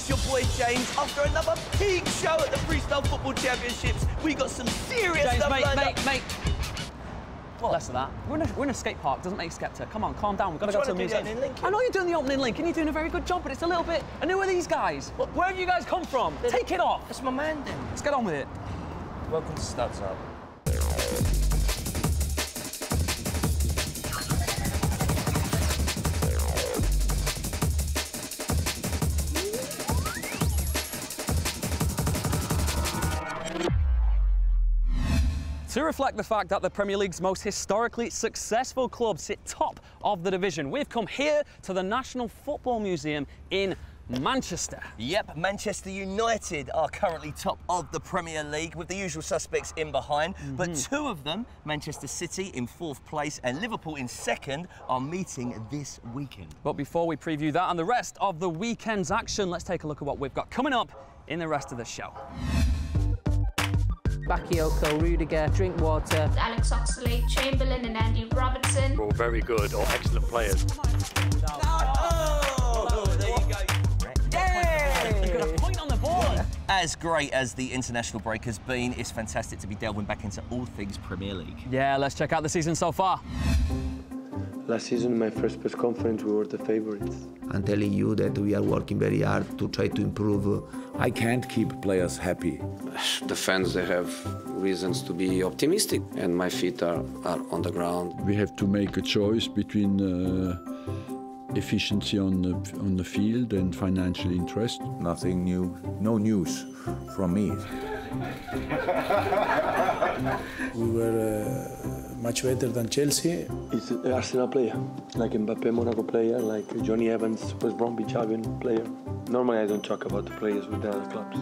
it's your boy James. After another peak show at the Freestyle Football Championships, we got some serious James, stuff lined up. mate. What? Less of that. We're in a skate park. Doesn't make Skepta. Come on, calm down. We've got to go to a museum. I know you're doing the opening link, and you're doing a very good job, but it's a little bit. And who are these guys? Where have you guys come from? Take it off. That's my man, then. Let's get on with it. Welcome to Studs Up. To reflect the fact that the Premier League's most historically successful clubs sit top of the division, we've come here to the National Football Museum in Manchester. Yep, Manchester United are currently top of the Premier League with the usual suspects in behind, but two of them, Manchester City in 4th place and Liverpool in 2nd, are meeting this weekend. But before we preview that and the rest of the weekend's action, let's take a look at what we've got coming up in the rest of the show. Bakayoko, Rudiger, Drinkwater, Alex Oxlade-Chamberlain and Andy Robertson. All very good or excellent players. Oh, there you go. Yay! You've got a point on the board. As great as the international break has been, it's fantastic to be delving back into all things Premier League. Yeah, let's check out the season so far. Last season, in my first press conference, we were the favourites. I'm telling you that we are working very hard to try to improve. I can't keep players happy. The fans, they have reasons to be optimistic, and my feet are on the ground. We have to make a choice between efficiency on the field and financial interest. Nothing new, no news from me. We were much better than Chelsea. He's an Arsenal player, like Mbappe, Monaco player, like Johnny Evans, West Bromwich Albion player. Normally I don't talk about the players with the other clubs.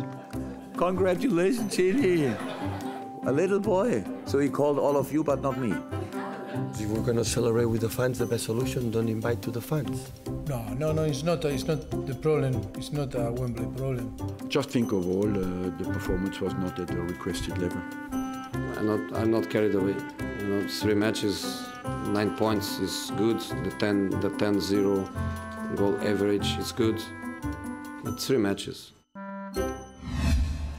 Congratulations, Chidi. A little boy. So he called all of you, but not me. If we're going to celebrate with the fans, the best solution, don't invite to the fans. No, it's not the problem. It's not a Wembley problem. Just think of all, the performance was not at the requested level. I'm not carried away. You know, 3 matches, 9 points is good. The 10-0 goal average is good. But 3 matches.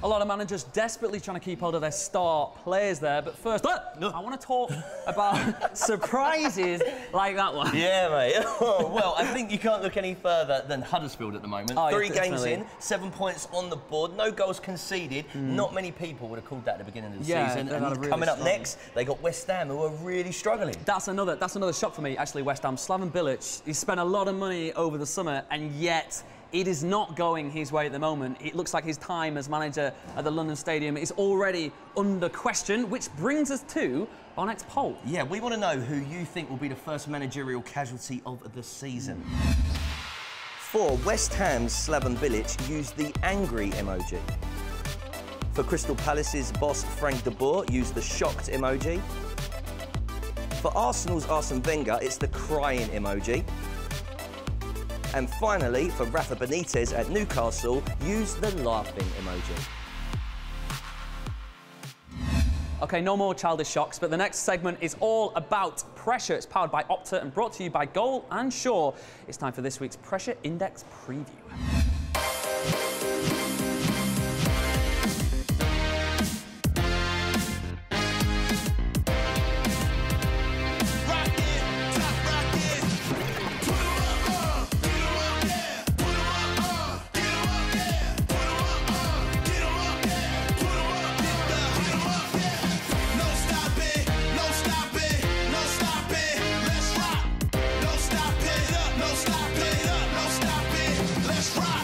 A lot of managers desperately trying to keep hold of their star players there, but first, I want to talk about surprises like that one. Yeah, mate. Oh, well, I think you can't look any further than Huddersfield at the moment. Oh, 3 yeah, games in, 7 points on the board, no goals conceded. Not many people would have called that at the beginning of the season. And really coming up next, they got West Ham, who are really struggling. That's another shock for me, actually, West Ham. Slaven Bilic, he spent a lot of money over the summer, and yet it is not going his way at the moment. It looks like his time as manager at the London Stadium is already under question, which brings us to our next poll. Yeah, we want to know who you think will be the first managerial casualty of the season. For West Ham's Slaven Bilic used the angry emoji. For Crystal Palace's boss Frank de Boer used the shocked emoji. For Arsenal's Arsene Wenger, it's the crying emoji. And finally, for Rafa Benitez at Newcastle, use the laughing emoji. OK, no more childish shocks, but the next segment is all about pressure. It's powered by Opta and brought to you by Goal and Shaw. It's time for this week's Pressure Index Preview. Let's rock.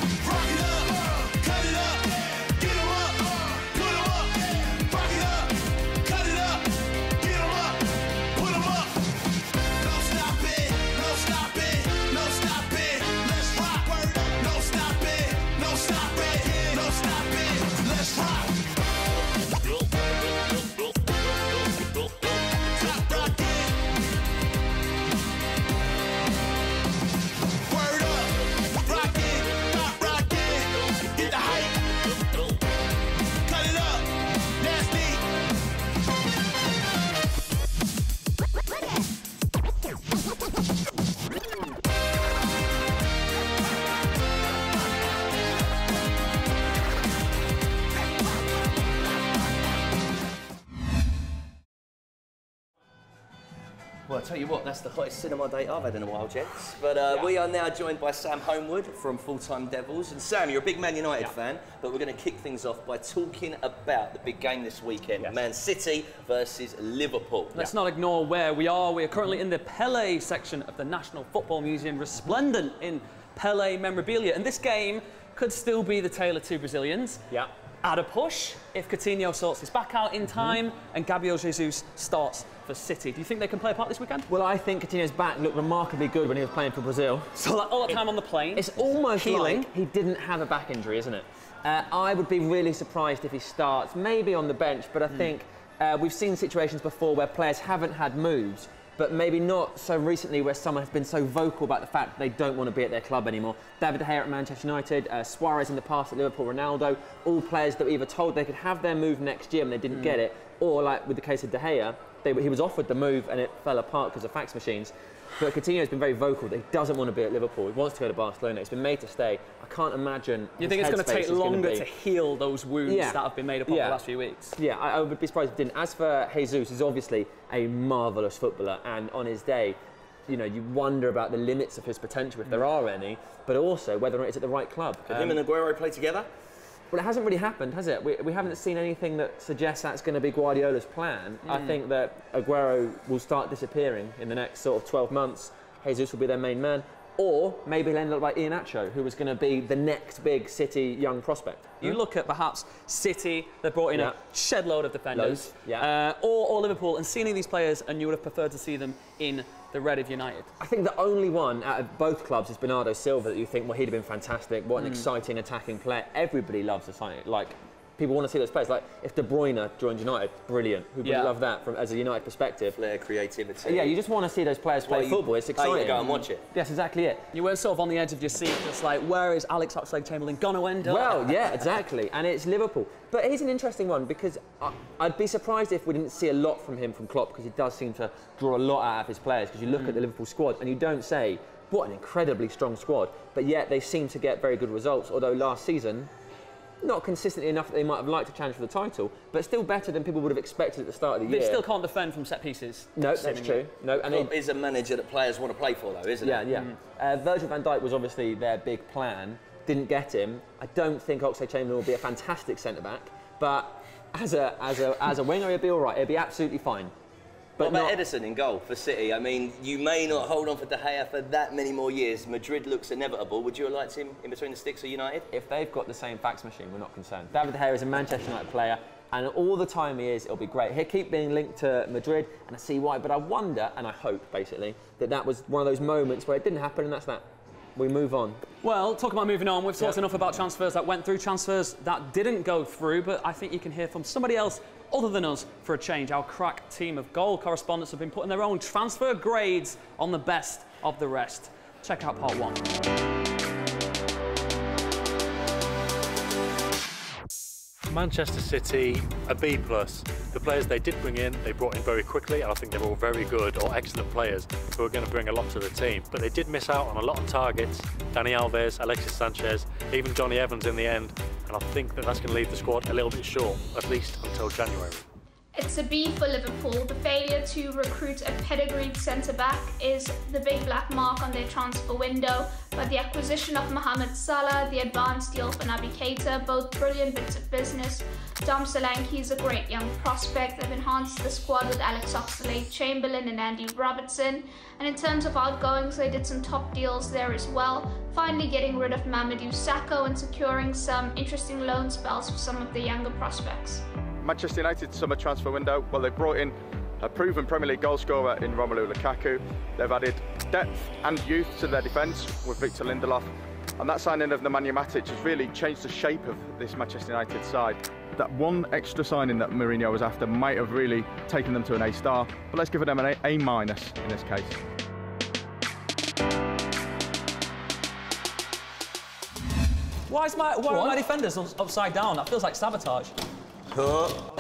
Well, I'll tell you what, that's the hottest cinema date I've had in a while, gents. But we are now joined by Sam Homewood from Full Time Devils. And Sam, you're a big Man United fan, but we're going to kick things off by talking about the big game this weekend, Man City versus Liverpool. Let's not ignore where we are. We are currently in the Pelé section of the National Football Museum, resplendent in Pelé memorabilia. And this game could still be the tale of two Brazilians. Yeah. At a push, if Coutinho sorts his back out in time and Gabriel Jesus starts for City. Do you think they can play a part this weekend? Well, I think Coutinho's back looked remarkably good when he was playing for Brazil. So like all the time on the plane. It's almost like he didn't have a back injury, isn't it? I would be really surprised if he starts, maybe on the bench, but I think we've seen situations before where players haven't had moves, but maybe not so recently where someone has been so vocal about the fact that they don't want to be at their club anymore. David De Gea at Manchester United, Suarez in the past at Liverpool, Ronaldo, all players that were either told they could have their move next year and they didn't get it, or like with the case of De Gea, he was offered the move and it fell apart because of fax machines. But Coutinho's been very vocal that he doesn't want to be at Liverpool. He wants to go to Barcelona. It's been made to stay. I can't imagine. You think it's going to take longer to heal those wounds that have been made up over the last few weeks? Yeah, I would be surprised if it didn't. As for Jesus, he's obviously a marvellous footballer, and on his day, you know, you wonder about the limits of his potential, if there are any, but also whether or not it's at the right club. Can him and Aguero play together? Well, it hasn't really happened, has it? We haven't seen anything that suggests that's going to be Guardiola's plan. I think that Aguero will start disappearing in the next sort of 12 months. Jesus will be their main man. Or maybe he'll end up like Iheanacho, who was going to be the next big City young prospect. You look at perhaps City, they brought in a shed load of defenders. Loads, or Liverpool, and seeing these players, and you would have preferred to see them in the red of United. I think the only one out of both clubs is Bernardo Silva that you think, well, he'd have been fantastic. What an exciting attacking player. Everybody loves the signing. Like, people want to see those players. Like, if De Bruyne joined United, brilliant. Who would love that from as a United perspective? Flair, creativity. Yeah, you just want to see those players play football. It's exciting. You go and watch it. Yes, exactly it. You were sort of on the edge of your seat, just like, where is Alex Oxlade-Chamberlain going to end up? Well, yeah, exactly. And it's Liverpool. But here's an interesting one, because I'd be surprised if we didn't see a lot from him from Klopp, because he does seem to draw a lot out of his players. Because you look at the Liverpool squad and you don't say, what an incredibly strong squad. But yet they seem to get very good results, although last season, not consistently enough that they might have liked to challenge for the title, but still better than people would have expected at the start of the year. They still can't defend from set pieces. No, that's true. No, and Klopp is a manager that players want to play for, though, isn't it? Yeah. Virgil van Dijk was obviously their big plan. Didn't get him. I don't think Oxlade-Chamberlain will be a fantastic centre-back, but as a winger, he'll be all right. He'll be absolutely fine. But what about Ederson in goal for City? I mean, you may not hold on for De Gea for that many more years. Madrid looks inevitable. Would you have liked him in between the sticks of United? If they've got the same fax machine, we're not concerned. David De Gea is a Manchester United player, and all the time he is, it'll be great. He'll keep being linked to Madrid, and I see why. But I wonder, and I hope, basically, that was one of those moments where it didn't happen, and that's that. We move on. Well, talk about moving on. We've talked enough about transfers that went through, transfers that didn't go through, but I think you can hear from somebody else other than us for a change. Our crack team of goal correspondents have been putting their own transfer grades on the best of the rest. Check out part one. Manchester City, a B+. The players they did bring in, they brought in very quickly, and I think they're all very good or excellent players who are going to bring a lot to the team. But they did miss out on a lot of targets. Dani Alves, Alexis Sanchez, even Johnny Evans in the end. And I think that's going to leave the squad a little bit short, at least until January. It's a B for Liverpool. The failure to recruit a pedigreed centre-back is the big black mark on their transfer window, but the acquisition of Mohamed Salah, the advanced deal for Naby Keita, both brilliant bits of business. Dom Solanke is a great young prospect. They've enhanced the squad with Alex Oxlade-Chamberlain and Andy Robertson. And in terms of outgoings, they did some top deals there as well, finally getting rid of Mamadou Sakho and securing some interesting loan spells for some of the younger prospects. Manchester United summer transfer window, well, they've brought in a proven Premier League goalscorer in Romelu Lukaku. They've added depth and youth to their defence with Victor Lindelof. And that signing of Nemanja Matic has really changed the shape of this Manchester United side. That one extra signing that Mourinho was after might have really taken them to an A-star, but let's give them an A- in this case. Why are my defenders upside down? That feels like sabotage. Oh,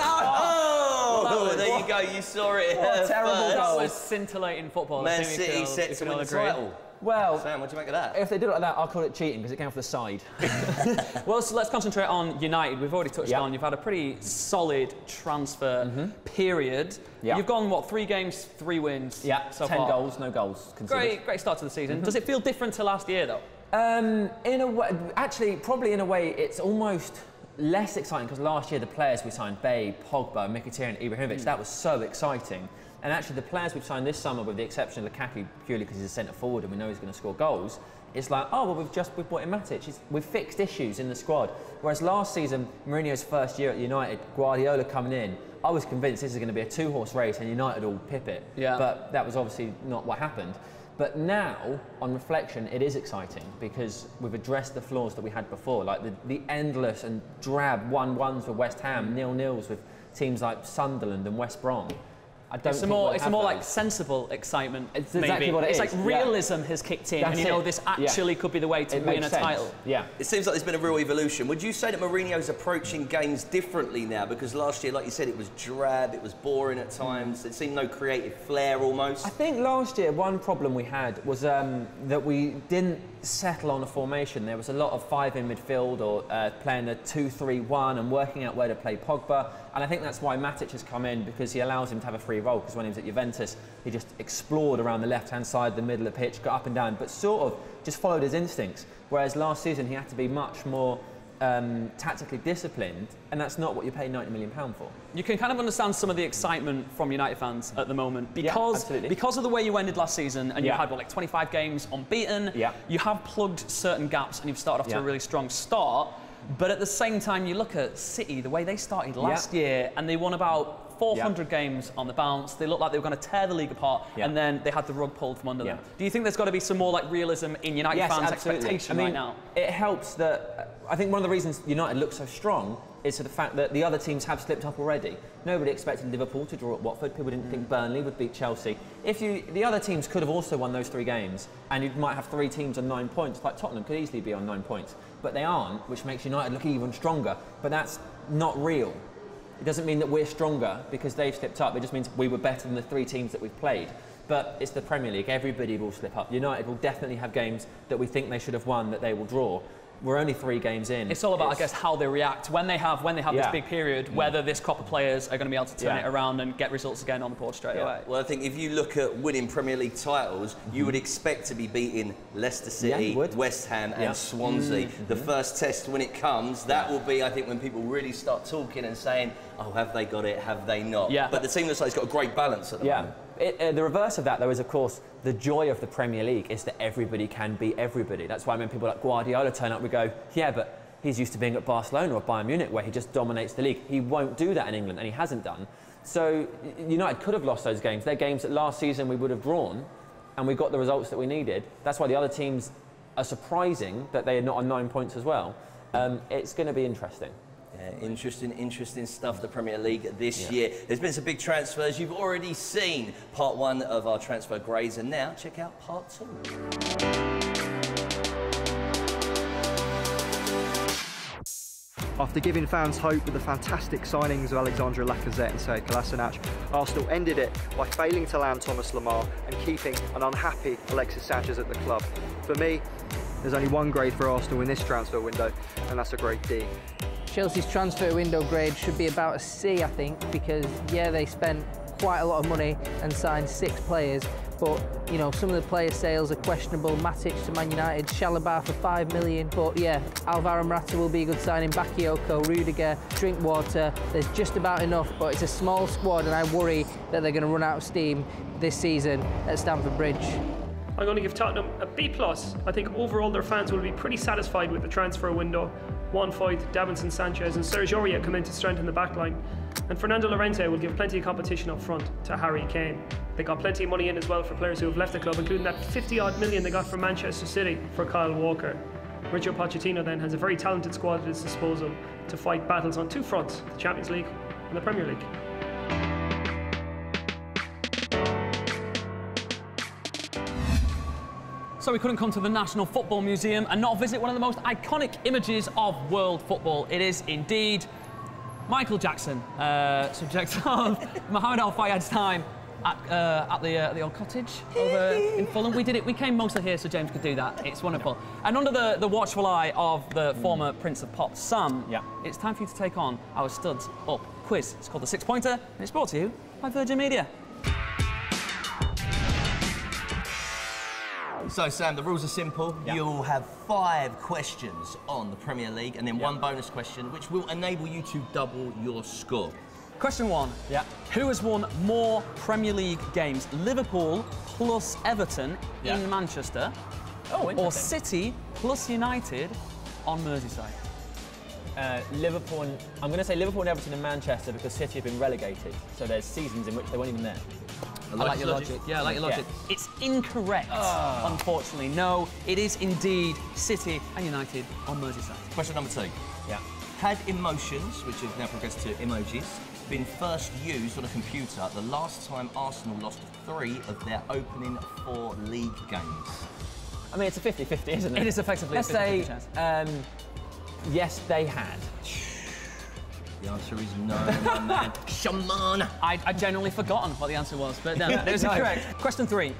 there you go, you saw it. What a terrible goal. That was scintillating football. Man City set to win the title. Well, Sam, what do you make of that? If they did it like that, I'll call it cheating because it came off the side. Well, so let's concentrate on United. We've already touched on. You've had a pretty solid transfer period. You've gone, what, 3 games, 3 wins? Yeah, so 10 far. goals, no goals conceded. Great start to the season. Does it feel different to last year, though? In a way, actually, probably in a way, it's almost less exciting because last year the players we signed, Bay, Pogba, Mkhitaryan, Ibrahimovic, that was so exciting. And actually the players we've signed this summer, with the exception of Lukaku, purely because he's a centre forward and we know he's going to score goals, it's like, oh, well, we've brought in Matic. We've fixed issues in the squad. Whereas last season, Mourinho's first year at United, Guardiola coming in, I was convinced this is going to be a 2-horse race and United will pip it. Yeah. But that was obviously not what happened. But now, on reflection, it is exciting because we've addressed the flaws that we had before, like the endless and drab 1-1s with West Ham, 0-0s with teams like Sunderland and West Brom. It's a more like sensible excitement. It's exactly what it is. It's like realism has kicked in, and you know this actually could be the way to win a title. Yeah. It seems like there's been a real evolution. Would you say that Mourinho's approaching games differently now? Because last year, like you said, it was drab, it was boring at times. It seemed no creative flair almost. I think last year one problem we had was that we didn't settle on a formation. There was a lot of 5 in midfield or playing a 2-3-1 and working out where to play Pogba. And I think that's why Matic has come in, because he allows him to have a free role, because when he was at Juventus, he just explored around the left-hand side, the middle of the pitch, got up and down, but sort of just followed his instincts. Whereas last season, he had to be much more tactically disciplined, and that's not what you pay £90 million for. You can kind of understand some of the excitement from United fans at the moment because of the way you ended last season, and you had, what, like 25 games unbeaten. You have plugged certain gaps, and you've started off to a really strong start. But at the same time, you look at City, the way they started last year, and they won about 400 games on the bounce. They looked like they were going to tear the league apart, and then they had the rug pulled from under them. Do you think there's got to be some more like realism in United fans' expectation right now? It helps that I think one of the reasons United look so strong is to the fact that the other teams have slipped up already. Nobody expected Liverpool to draw at Watford. People didn't think Burnley would beat Chelsea. The other teams could have also won those 3 games, and you might have 3 teams on 9 points. Like Tottenham could easily be on 9 points, but they aren't, which makes United look even stronger. But that's not real. It doesn't mean that we're stronger because they've slipped up. It just means we were better than the 3 teams that we've played. But it's the Premier League. Everybody will slip up. United will definitely have games that we think they should have won that they will draw. We're only 3 games in. It's all about, I guess, how they react when they have this big period, whether this crop of players are going to be able to turn it around and get results again on the board straight away. Well, I think if you look at winning Premier League titles, you would expect to be beating Leicester City, West Ham and Swansea. The first test when it comes, that will be, I think, when people really start talking and saying, oh, have they got it, have they not? But the team looks like it's got a great balance at the moment. The reverse of that, though, is, of course, the joy of the Premier League is that everybody can beat everybody. That's why when people like Guardiola turn up, we go, yeah, but he's used to being at Barcelona or Bayern Munich, where he just dominates the league. He won't do that in England, and he hasn't done. So United could have lost those games. They're games that last season we would have drawn, and we got the results that we needed. That's why the other teams are surprising that they are not on 9 points as well. It's going to be interesting. Interesting stuff, the Premier League this year. There's been some big transfers. You've already seen part 1 of our transfer grades, and now check out part 2. After giving fans hope with the fantastic signings of Alexandre Lacazette and Sead Kolasinac, Arsenal ended it by failing to land Thomas Lemar and keeping an unhappy Alexis Sanchez at the club. For me, there's only one grade for Arsenal in this transfer window, and that's a grade D. Chelsea's transfer window grade should be about a C, I think, because, yeah, they spent quite a lot of money and signed 6 players, but, you know, some of the player sales are questionable. Matic to Man United, Chalobah for £5 million, but, yeah, Alvaro Morata will be a good signing, Bakayoko, Rudiger, Drinkwater. There's just about enough, but it's a small squad, and I worry that they're going to run out of steam this season at Stamford Bridge. I'm going to give Tottenham a B+. I think overall their fans will be pretty satisfied with the transfer window. Juan Foyth, Davinson Sanchez and Serge Aurier come in to strengthen the backline. And Fernando Llorente will give plenty of competition up front to Harry Kane. They got plenty of money in as well for players who have left the club, including that 50-odd million they got from Manchester City for Kyle Walker. Mauricio Pochettino then has a very talented squad at his disposal to fight battles on 2 fronts, the Champions League and the Premier League. So we couldn't come to the National Football Museum and not visit one of the most iconic images of world football. It is indeed Michael Jackson, subject of Mohammed Al Fayad's time at the old cottage over in Fulham. We did it. We came mostly here so James could do that. It's wonderful. And under the watchful eye of the former Prince of Pop, Sam, it's time for you to take on our Studs Up quiz. It's called the 6-Pointer, and it's brought to you by Virgin Media. So, Sam, the rules are simple. You'll have 5 questions on the Premier League and then 1 bonus question, which will enable you to double your score. Question 1. Who has won more Premier League games? Liverpool plus Everton in Manchester, or City plus United on Merseyside? Liverpool and, I'm going to say Liverpool and Everton in Manchester because City have been relegated. So there's seasons in which they weren't even there. I like your logic. Yeah, I like your logic. It's incorrect, unfortunately. No, it is indeed City and United on Merseyside. Question number 2. Had emotions, which have now progressed to emojis, been first used on a computer the last time Arsenal lost 3 of their opening 4 league games? I mean, it's a 50-50, isn't it? It is effectively Let's a 50-50 say, chance. Yes, they had. The answer is no, my man. Come on! I'd genuinely forgotten what the answer was, but no, it was correct. Question 3.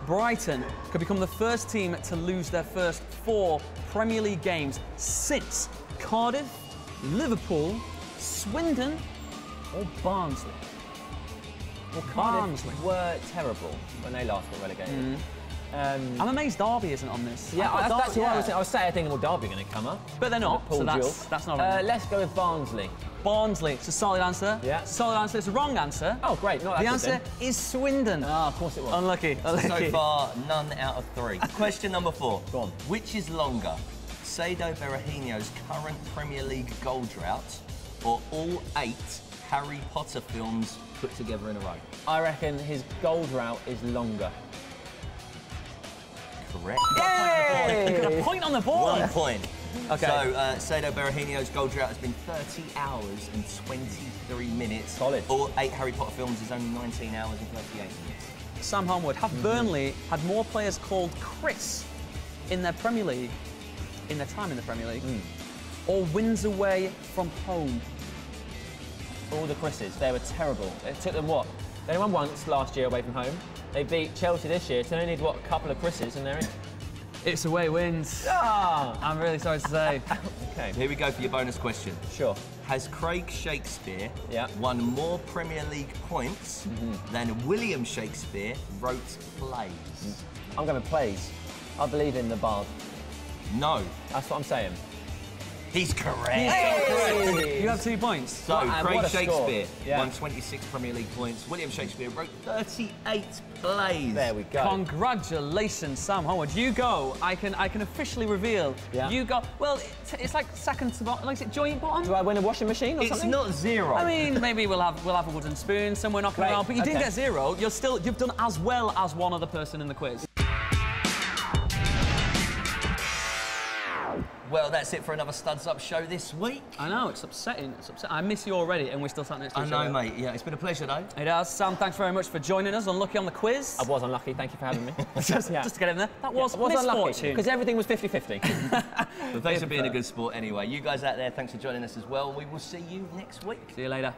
Brighton could become the first team to lose their first 4 Premier League games since Cardiff, Liverpool, Swindon, or Barnsley. Well, Cardiff were terrible when they last got relegated. I'm amazed Derby isn't on this. Yeah, that's what I was saying. I was thinking, well, Derby are going to come up. But they're not, so that's not on. Let's go with Barnsley. Barnsley, it's a solid answer. Yeah. It's a solid answer. It's a wrong answer. Oh, great. Not the answer is Swindon. Oh, of course it was. Unlucky. So far, none out of 3. Question number 4. Go on. Which is longer, Saido Berahino's current Premier League goal drought or all 8 Harry Potter films put together in a row? I reckon his goal drought is longer. Correct. You got a point on the board. 1 point. Okay. So, Saido Berahino's goal drought has been 30 hours and 23 minutes. Solid. All 8 Harry Potter films is only 19 hours and 38 minutes. Sam Homewood, have Burnley had more players called Chris in their Premier League, in their time in the Premier League, or wins away from home? All the Chris's, they were terrible. It took them what? They only won once last year away from home. They beat Chelsea this year, so they need, what, a couple of Chris's and they're in. It's away wins. I'm really sorry to say. Okay. Here we go for your bonus question. Sure. Has Craig Shakespeare won more Premier League points than William Shakespeare wrote plays? I'm going with plays. I believe in the bard. No. That's what I'm saying. He's correct. You have 2 points. So, Craig Shakespeare Yeah. won 26 Premier League points. William Shakespeare wrote 38 plays. There we go. Congratulations, Sam Homewood. You go. I can officially reveal. You go. Well, it's like second to bottom. Like, is it joint bottom? Do I win a washing machine or something? It's not 0. I mean, maybe we'll have a wooden spoon somewhere knocking around. But you didn't get 0. You've done as well as one other person in the quiz. Well, that's it for another Studs Up show this week. I know, it's upsetting. It's upsetting. I miss you already, and we're still sat next to each other. I know, mate. Yeah, it's been a pleasure, though. It has. Sam, thanks very much for joining us. Unlucky on the quiz. I was unlucky. Thank you for having me. just to get in there. That was unlucky because everything was 50-50. But thanks for being a good sport anyway. You guys out there, thanks for joining us as well. We will see you next week. See you later.